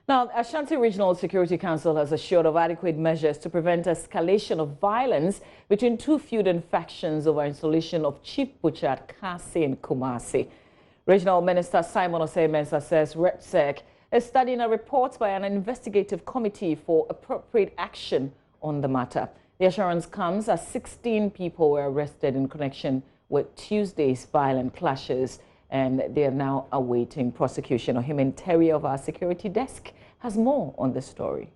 Now, Ashanti Regional Security Council has assured of adequate measures to prevent escalation of violence between two feuding factions over installation of chief butcher at Kaase in Kumasi. Regional Minister Simon Osei-Mensah says REGSEC is studying a report by an investigative committee for appropriate action on the matter. The assurance comes as 16 people were arrested in connection with Tuesday's violent clashes, and they are now awaiting prosecution. Ohimen Terry of our security desk has more on this story.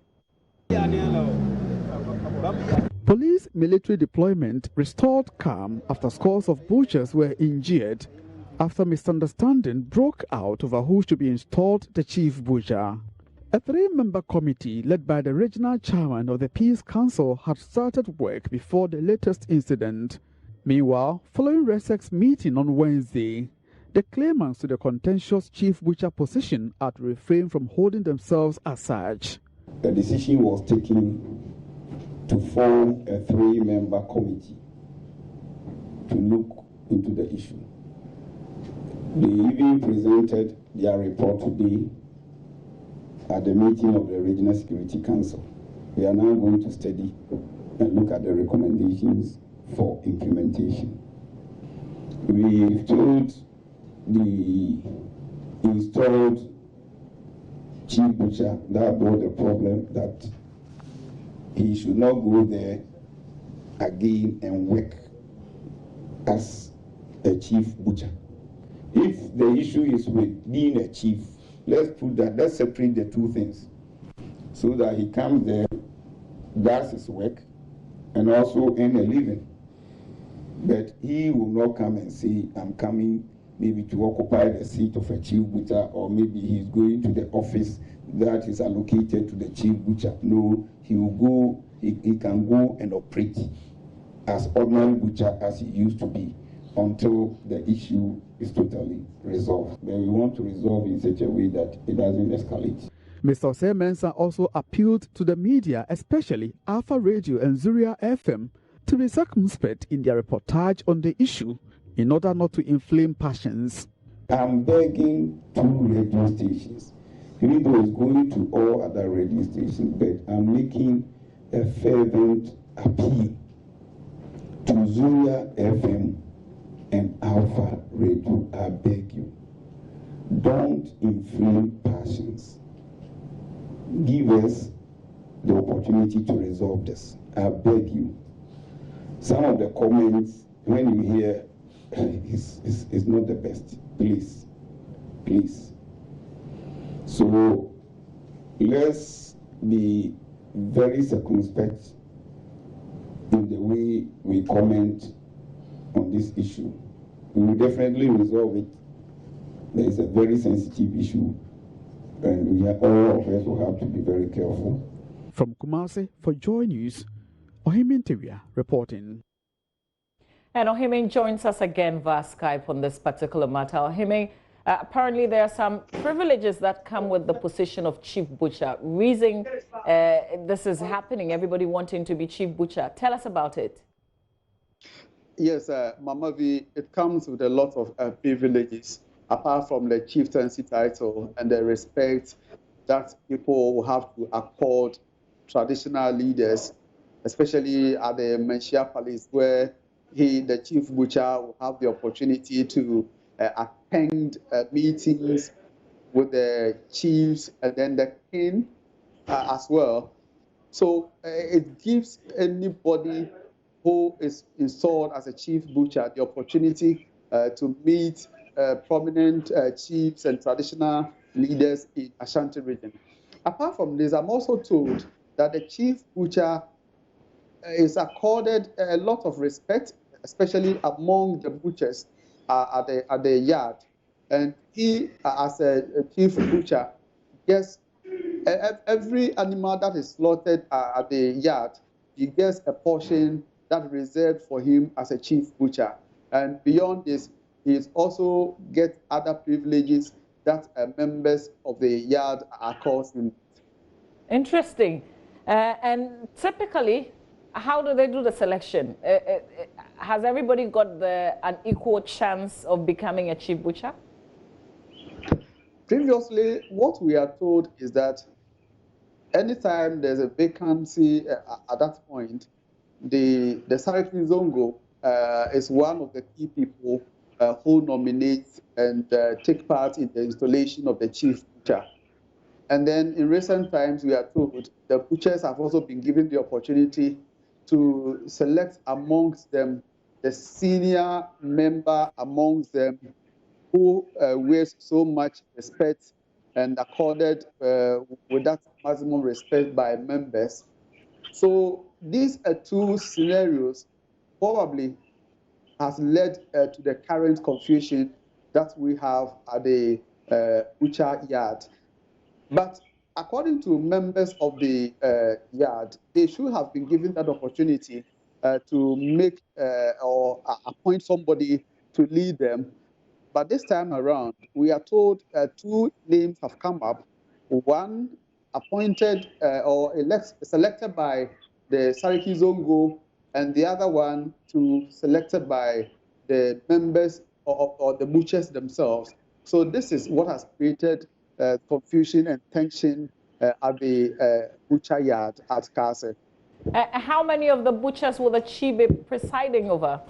Police military deployment restored calm after scores of butchers were injured after misunderstanding broke out over who should be installed the chief butcher. A three-member committee led by the regional chairman of the Peace Council had started work before the latest incident. Meanwhile, following REGSEC's meeting on Wednesday, the claimants to the contentious chief butcher position had refrained from holding themselves as such. The decision was taken to form a three-member committee to look into the issue. They even presented their report today at the meeting of the Regional Security Council. We are now going to study and look at the recommendations for implementation. We've told the installed chief butcher that brought the problem that he should not go there again and work as a chief butcher. If the issue is with being a chief, let's separate the two things so that he comes there, does his work, and also earn a living. But he will not come and say, I'm coming maybe to occupy the seat of a chief butcher, or maybe he's going to the office that is allocated to the chief butcher. No, he will go, he can go and operate as ordinary butcher as he used to be until the issue is totally resolved. But we want to resolve in such a way that it doesn't escalate. Mr. Osei-Mensah also appealed to the media, especially Alpha Radio and Zuria FM, to be circumspect in their reportage on the issue in order not to inflame passions. I'm begging two radio stations, even though it's going to all other radio stations, but I'm making a fervent appeal to Zuria FM and Alpha Radio. I beg you, don't inflame passions. Give us the opportunity to resolve this. I beg you. Some of the comments, when you hear, is not the best. Please, please. So let's be very circumspect in the way we comment on this issue. We will definitely resolve it. There is a very sensitive issue, and all of us will have to be very careful. From Kumasi for Joy News, Ohimen Terry reporting. And Ohimen joins us again via Skype on this particular matter. Ohimen, apparently there are some privileges that come with the position of chief butcher. Reason this is happening, everybody wanting to be chief butcher. Tell us about it. Yes, Mama V, it comes with a lot of privileges, apart from the chieftaincy title and the respect that people will have to accord traditional leaders, especially at the Menchia Palace, where the chief butcher will have the opportunity to attend meetings with the chiefs and then the king as well. So it gives anybody who is installed as a chief butcher the opportunity to meet prominent chiefs and traditional leaders in Ashanti region. Apart from this, I'm also told that the chief butcher is accorded a lot of respect, especially among the butchers at the yard. And he, as a chief butcher, gets every animal that is slaughtered at the yard, he gets a portion that is reserved for him as a chief butcher. And beyond this, he also gets other privileges that members of the yard are causing. Interesting. And typically, how do they do the selection? Has everybody got an equal chance of becoming a chief butcher? Previously, what we are told is that anytime there's a vacancy at that point, the Saraki Zongo is one of the key people who nominate and take part in the installation of the chief butcher. And then in recent times, we are told the butchers have also been given the opportunity to select amongst them the senior member amongst them who wears so much respect and accorded with that maximum respect by members. So these two scenarios probably has led to the current confusion that we have at the butcher yard. But according to members of the yard, they should have been given that opportunity to make or appoint somebody to lead them. But this time around, we are told two names have come up. One appointed or selected by the Sariki Zongo, and the other one selected by the members or the butchers themselves. So this is what has created confusion and tension at the butcher yard at Kaase. How many of the butchers will the chief be presiding over?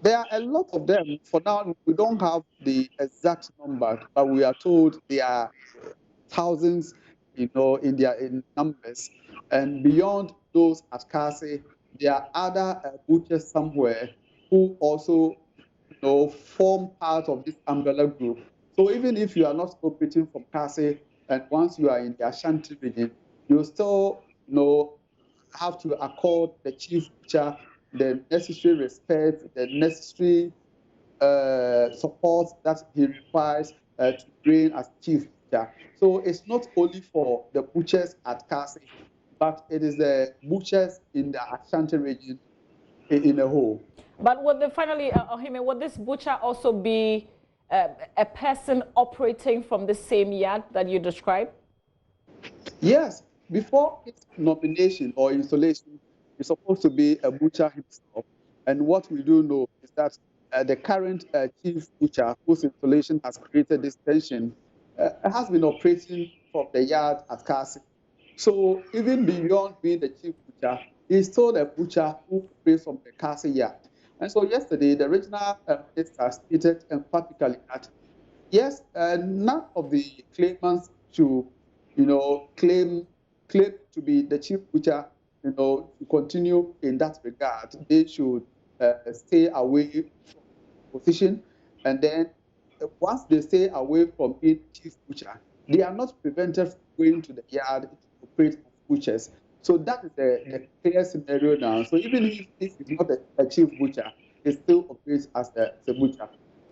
There are a lot of them. For now, we don't have the exact number, but we are told there are thousands, in numbers. And beyond those at Kaase, there are other butchers somewhere who also, form part of this umbrella group. So even if you are not operating from Kaase, and once you are in the Ashanti region, you still, have to accord the chief butcher the necessary respect, the necessary support that he requires to reign as chief butcher. So it's not only for the butchers at Kaase, but it is the butchers in the Ashanti region in a whole. But would would this butcher also be a person operating from the same yard that you described? Yes, before its nomination or installation, it's supposed to be a butcher himself. And what we do know is that the current chief butcher, whose installation has created this tension, has been operating from the yard at Kaase. So even beyond being the chief butcher, he's still a butcher who operates from the Kaase yard. And so yesterday, the regional minister stated emphatically that yes, none of the claimants should, claim to be the chief butcher, to continue in that regard. They should stay away from position, and then once they stay away from being chief butcher, they are not prevented from going to the yard to operate as butchers. So that is the clear scenario now. So even if he's not a chief butcher, he still operates as the butcher.